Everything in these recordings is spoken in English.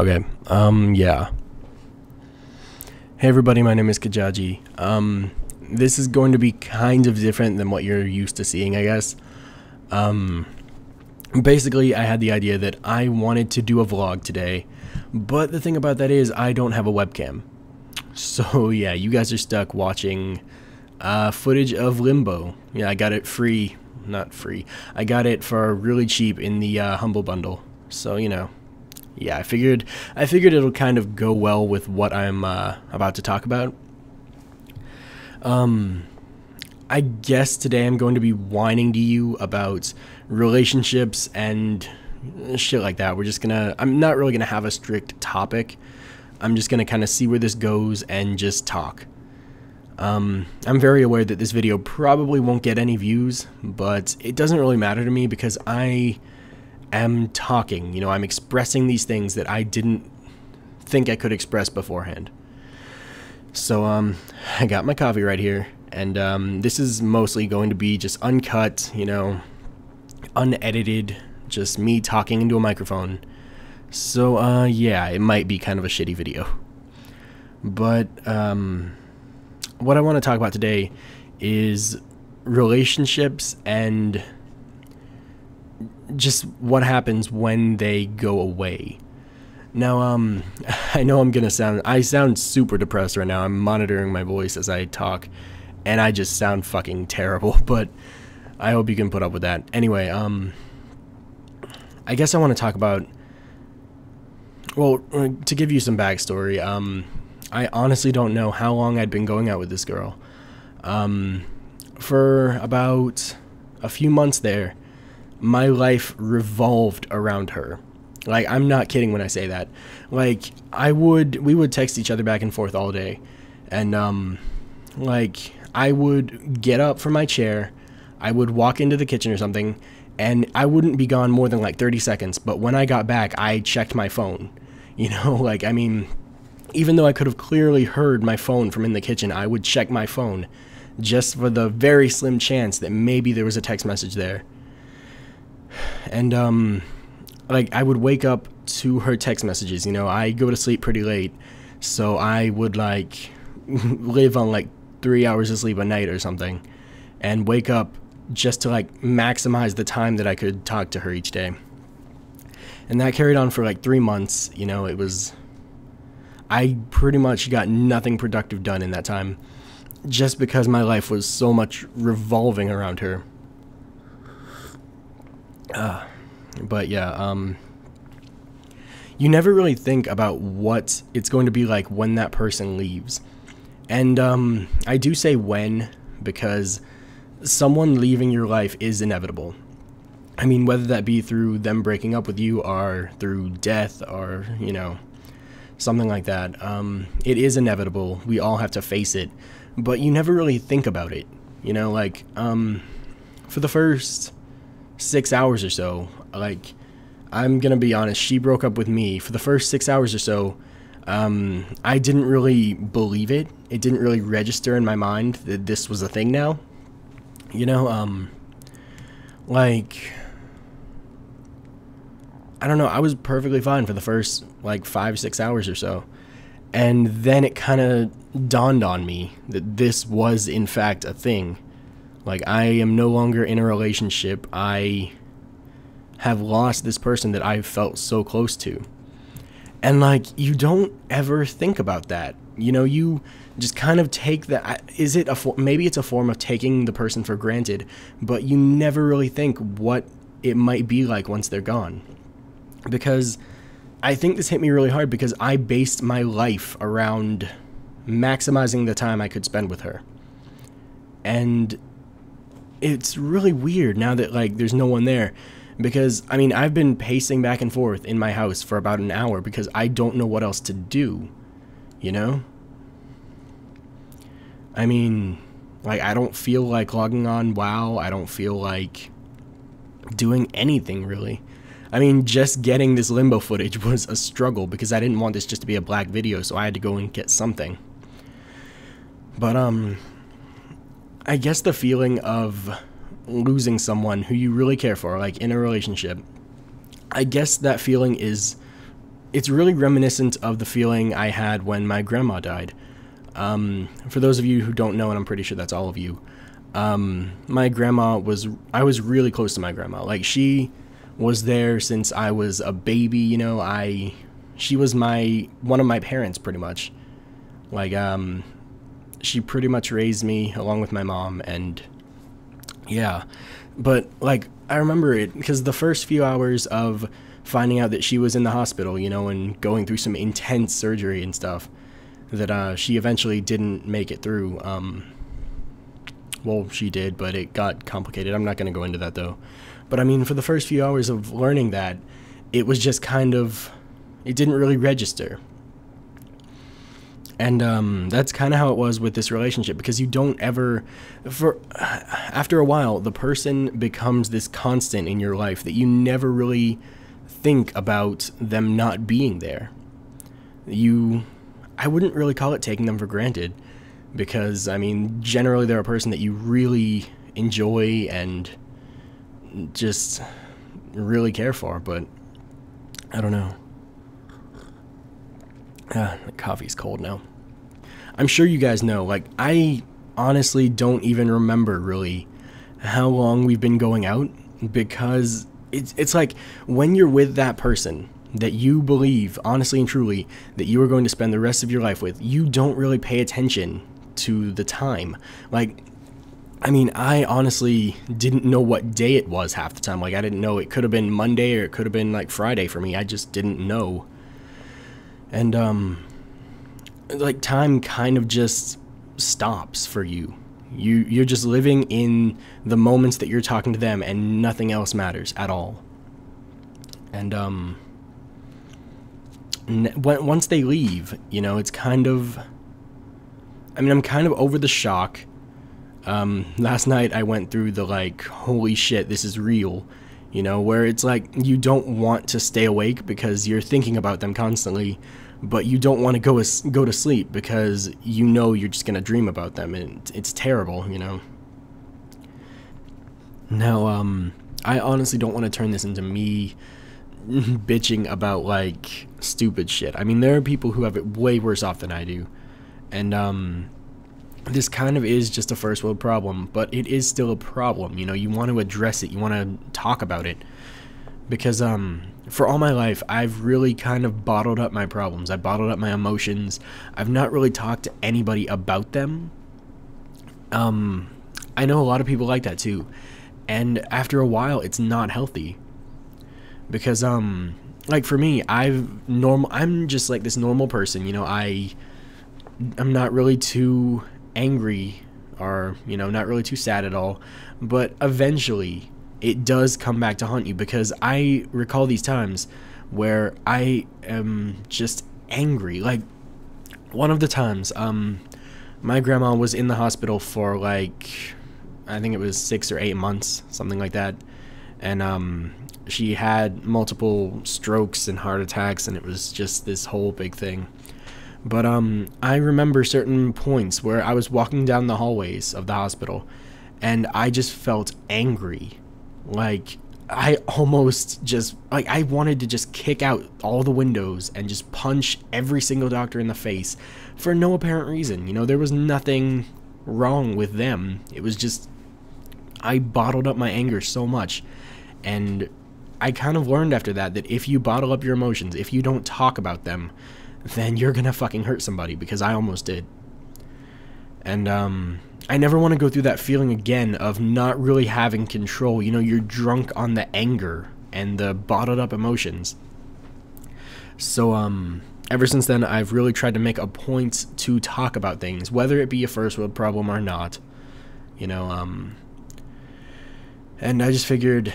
Okay, yeah. Hey everybody, my name is Kajaji. This is going to be kind of different than what you're used to seeing, I guess. Basically, I had the idea that I wanted to do a vlog today, but the thing about that is I don't have a webcam. So yeah, you guys are stuck watching footage of Limbo. Yeah, I got it free. Not free. I got it for really cheap in the Humble Bundle. So, you know. Yeah, I figured it'll kind of go well with what I'm about to talk about. I guess today I'm going to be whining to you about relationships and shit like that. I'm not really gonna have a strict topic. I'm just gonna kind of see where this goes and just talk. I'm very aware that this video probably won't get any views, but it doesn't really matter to me because I am talking, you know, I'm expressing these things that I didn't think I could express beforehand. So, I got my coffee right here, and, this is mostly going to be just uncut, you know, unedited, just me talking into a microphone. So, yeah, it might be kind of a shitty video. But, what I want to talk about today is relationships and just what happens when they go away. Now, I know I sound super depressed right now. I'm monitoring my voice as I talk, and I just sound fucking terrible, but I hope you can put up with that. Anyway, I guess I want to talk about, well, to give you some backstory, I honestly don't know how long I'd been going out with this girl. For about a few months there, my life revolved around her. Like, I'm not kidding when I say that. Like, we would text each other back and forth all day. And, like, I would get up from my chair, I would walk into the kitchen or something, and I wouldn't be gone more than like 30 seconds. But when I got back, I checked my phone. You know, like, I mean, even though I could have clearly heard my phone from in the kitchen, I would check my phone just for the very slim chance that maybe there was a text message there. And, like, I would wake up to her text messages, you know, I go to sleep pretty late, so I would, like, live on, like, 3 hours of sleep a night or something, and wake up just to, like, maximize the time that I could talk to her each day. And that carried on for, like, 3 months, you know, I pretty much got nothing productive done in that time, just because my life was so much revolving around her. But yeah, you never really think about what it's going to be like when that person leaves. And, I do say when, because someone leaving your life is inevitable. I mean, whether that be through them breaking up with you or through death or, you know, something like that. It is inevitable. We all have to face it, but you never really think about it. You know, like, for the first 6 hours or so, like, I'm gonna be honest, she broke up with me. For the first 6 hours or so, I didn't really believe it. It didn't really register in my mind that this was a thing now. You know, like, I don't know, I was perfectly fine for the first, like, 5-6 hours or so. And then it kind of dawned on me that this was, in fact, a thing. Like, I am no longer in a relationship. I have lost this person that I felt so close to. And, like, you don't ever think about that. You know, you just kind of take that. Maybe it's a form of taking the person for granted, but you never really think what it might be like once they're gone. Because I think this hit me really hard because I based my life around maximizing the time I could spend with her. And it's really weird now that, like, there's no one there. Because, I mean, I've been pacing back and forth in my house for about an hour because I don't know what else to do, you know? I mean, like, I don't feel like logging on WoW. I don't feel like doing anything, really. I mean, just getting this Limbo footage was a struggle because I didn't want this just to be a black video, so I had to go and get something. But, I guess the feeling of losing someone who you really care for, like in a relationship, I guess that feeling is it's really reminiscent of the feeling I had when my grandma died. For those of you who don't know, and I'm pretty sure that's all of you, my grandma I was really close to my grandma. Like, she was there since I was a baby, you know. She was one of my parents, pretty much. Like, she pretty much raised me along with my mom, and yeah. But, like, I remember it because the first few hours of finding out that she was in the hospital, you know, and going through some intense surgery and stuff, that she eventually didn't make it through. Well, she did, but it got complicated. I'm not going to go into that, though. But, I mean, for the first few hours of learning that, it was just kind of, it didn't really register. And that's kind of how it was with this relationship, because you don't ever, after a while, the person becomes this constant in your life that you never really think about them not being there. I wouldn't really call it taking them for granted, because, I mean, generally they're a person that you really enjoy and just really care for, but I don't know. The coffee's cold now. I'm sure you guys know, like, I honestly don't even remember really how long we've been going out, because it's like when you're with that person that you believe, honestly and truly, that you are going to spend the rest of your life with, you don't really pay attention to the time. Like, I mean, I honestly didn't know what day it was half the time. Like, I didn't know. It could have been Monday or it could have been, like, Friday for me. I just didn't know. And, like, time kind of just stops for you. You're just living in the moments that you're talking to them, and nothing else matters at all. And, once they leave, you know, it's kind of, I mean, I'm kind of over the shock. Last night I went through the, like, holy shit, this is real, you know, where it's like you don't want to stay awake because you're thinking about them constantly, but you don't want to go to sleep because you know you're just gonna dream about them, and it's terrible, you know. Now, I honestly don't want to turn this into me bitching about, like, stupid shit. I mean, there are people who have it way worse off than I do, and this kind of is just a first world problem, but it is still a problem, you know. You want to address it, you want to talk about it, because for all my life I've really kind of bottled up my problems. I bottled up my emotions. I've not really talked to anybody about them. I know a lot of people like that too, and after a while it's not healthy, because like, for me, I'm just like this normal person, you know. I'm not really too angry, or, you know, not really too sad at all, but eventually it does come back to haunt you, because I recall these times where I am just angry. Like, one of the times, my grandma was in the hospital for, like, I think it was 6 or 8 months, something like that, and she had multiple strokes and heart attacks, and it was just this whole big thing. But I remember certain points where I was walking down the hallways of the hospital, and I just felt angry. Like, I almost just, like, I wanted to just kick out all the windows and just punch every single doctor in the face for no apparent reason. You know, there was nothing wrong with them. It was just, I bottled up my anger so much, and I kind of learned after that if you bottle up your emotions, if you don't talk about them, then you're gonna fucking hurt somebody, because I almost did. And I never want to go through that feeling again of not really having control. You know, you're drunk on the anger and the bottled up emotions. So ever since then, I've really tried to make a point to talk about things, whether it be a first world problem or not, you know. And I just figured,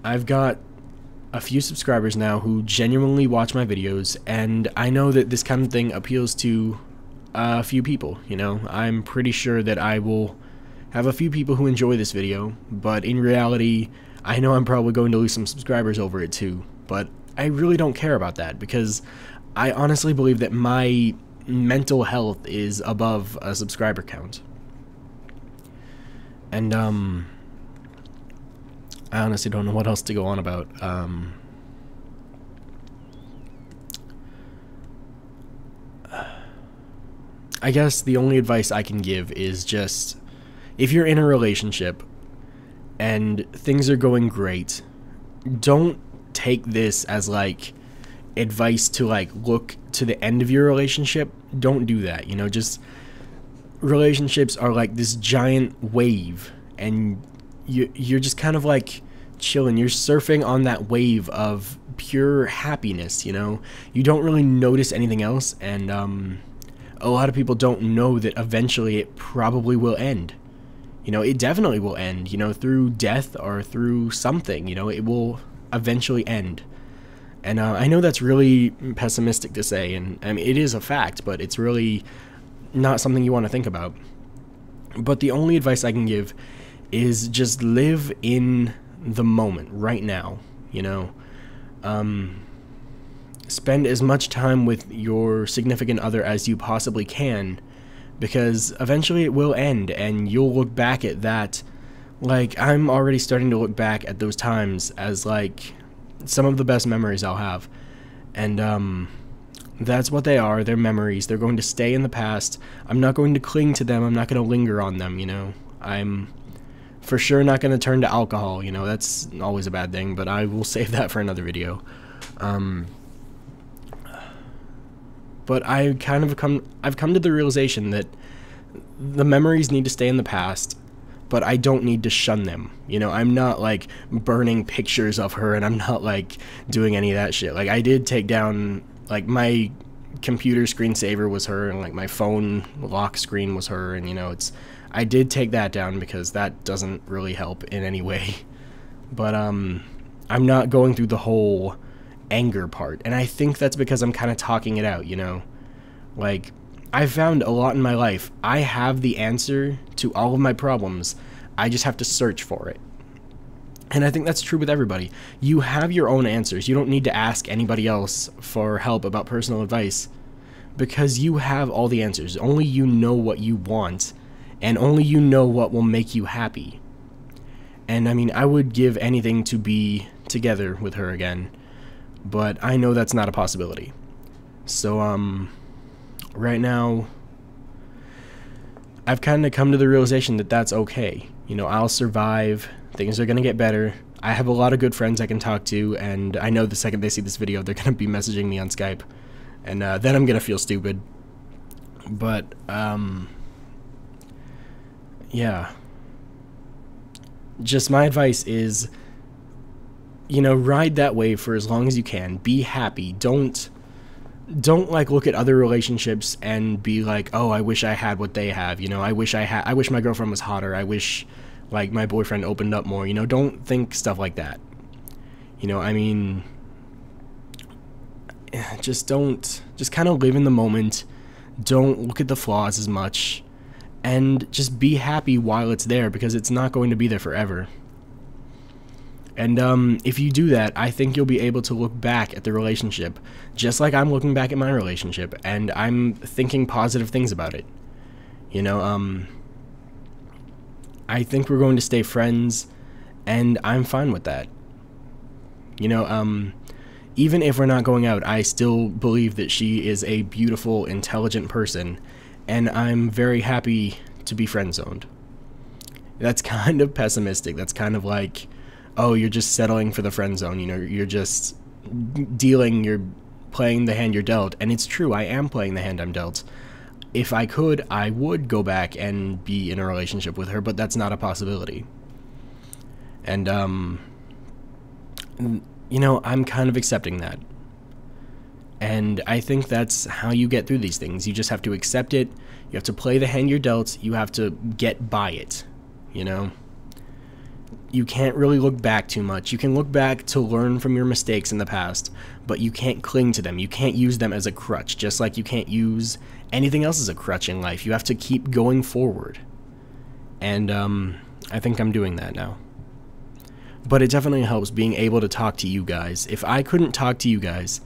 I've got a few subscribers now who genuinely watch my videos, and I know that this kind of thing appeals to a few people, you know. I'm pretty sure that I will have a few people who enjoy this video, but in reality, I know I'm probably going to lose some subscribers over it too, but I really don't care about that, because I honestly believe that my mental health is above a subscriber count. And I honestly don't know what else to go on about. I guess the only advice I can give is just, if you're in a relationship and things are going great, don't take this as like advice to like look to the end of your relationship. Don't do that. Just relationships are like this giant wave, and you're just kind of like chilling. You're surfing on that wave of pure happiness. You don't really notice anything else, and a lot of people don't know that eventually it probably will end. It definitely will end, through death or through something. It will eventually end. And I know that's really pessimistic to say, and I mean, it is a fact, but it's really not something you want to think about. But the only advice I can give is just live in the moment right now. Spend as much time with your significant other as you possibly can, because eventually it will end, and you'll look back at that. Like, I'm already starting to look back at those times as like some of the best memories I'll have. And that's what they are. They're memories. They're going to stay in the past. I'm not going to cling to them. I'm not going to linger on them. I'm for sure not going to turn to alcohol. That's always a bad thing, but I will save that for another video. But I've come to the realization that the memories need to stay in the past, but I don't need to shun them. I'm not like burning pictures of her, and I'm not like doing any of that shit. Like, I did take down, like, my computer screensaver was her, and like my phone lock screen was her, and I did take that down because that doesn't really help in any way. But I'm not going through the whole anger part, and I think that's because I'm kind of talking it out. Like, I've found a lot in my life, I have the answer to all of my problems. I just have to search for it. And I think that's true with everybody. You have your own answers. You don't need to ask anybody else for help about personal advice, because you have all the answers. Only you know what you want, and only you know what will make you happy. And I mean, I would give anything to be together with her again, but I know that's not a possibility. So, right now, I've kind of come to the realization that that's okay. I'll survive. Things are going to get better. I have a lot of good friends I can talk to, and I know the second they see this video, they're going to be messaging me on Skype, and then I'm going to feel stupid. But, yeah. Just my advice is, ride that wave for as long as you can. Be happy. Don't like look at other relationships and be like, oh, I wish I had what they have. I wish my girlfriend was hotter. I wish like my boyfriend opened up more. Don't think stuff like that. I mean, just kind of live in the moment. Don't look at the flaws as much, and just be happy while it's there, because it's not going to be there forever. And if you do that, I think you'll be able to look back at the relationship, just like I'm looking back at my relationship, and I'm thinking positive things about it. I think we're going to stay friends, and I'm fine with that. Even if we're not going out, I still believe that she is a beautiful, intelligent person, and I'm very happy to be friend-zoned. That's kind of pessimistic. That's kind of like, oh, you're just settling for the friend zone. You're just you're playing the hand you're dealt. And it's true, I am playing the hand I'm dealt. If I could, I would go back and be in a relationship with her, but that's not a possibility. And, I'm kind of accepting that. And I think that's how you get through these things. You just have to accept it. You have to play the hand you're dealt. You have to get by it, You can't really look back too much. You can look back to learn from your mistakes in the past, but you can't cling to them. You can't use them as a crutch, just like you can't use anything else as a crutch in life. You have to keep going forward. And I think I'm doing that now. But it definitely helps being able to talk to you guys. If I couldn't talk to you guys,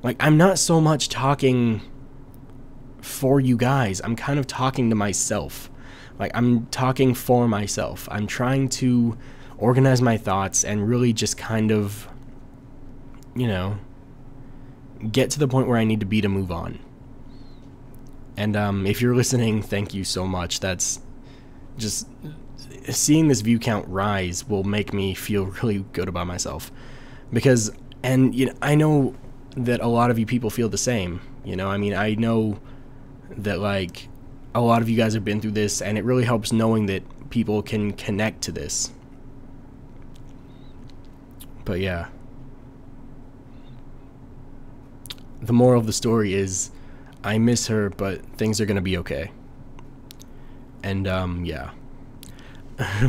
like, I'm not so much talking for you guys. I'm kind of talking to myself. Like, I'm talking for myself. I'm trying to organize my thoughts and really just kind of, get to the point where I need to be to move on. And if you're listening, thank you so much. That's just seeing this view count rise will make me feel really good about myself, because, and you know, I know that a lot of you people feel the same. You know, I mean, I know that like a lot of you guys have been through this, and it really helps knowing that people can connect to this. But yeah, the moral of the story is I miss her, but things are gonna be okay. And yeah.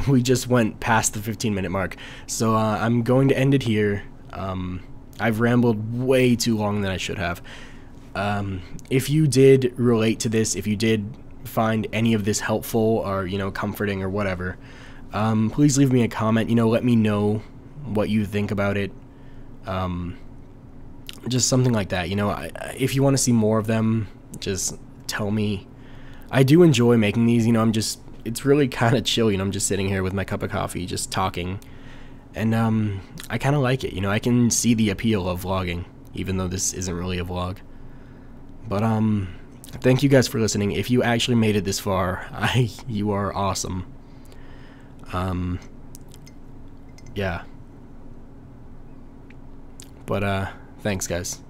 We just went past the 15-minute mark, so I'm going to end it here. I've rambled way too long than I should have. If you did relate to this, if you did find any of this helpful or, you know, comforting or whatever, please leave me a comment. You know, let me know what you think about it. Just something like that. You know, if you want to see more of them, just tell me. I do enjoy making these. You know, it's really kind of chill. You know, I'm just sitting here with my cup of coffee, just talking, and I kind of like it. You know, I can see the appeal of vlogging, even though this isn't really a vlog. But thank you guys for listening. If you actually made it this far, you are awesome. Yeah. But thanks, guys.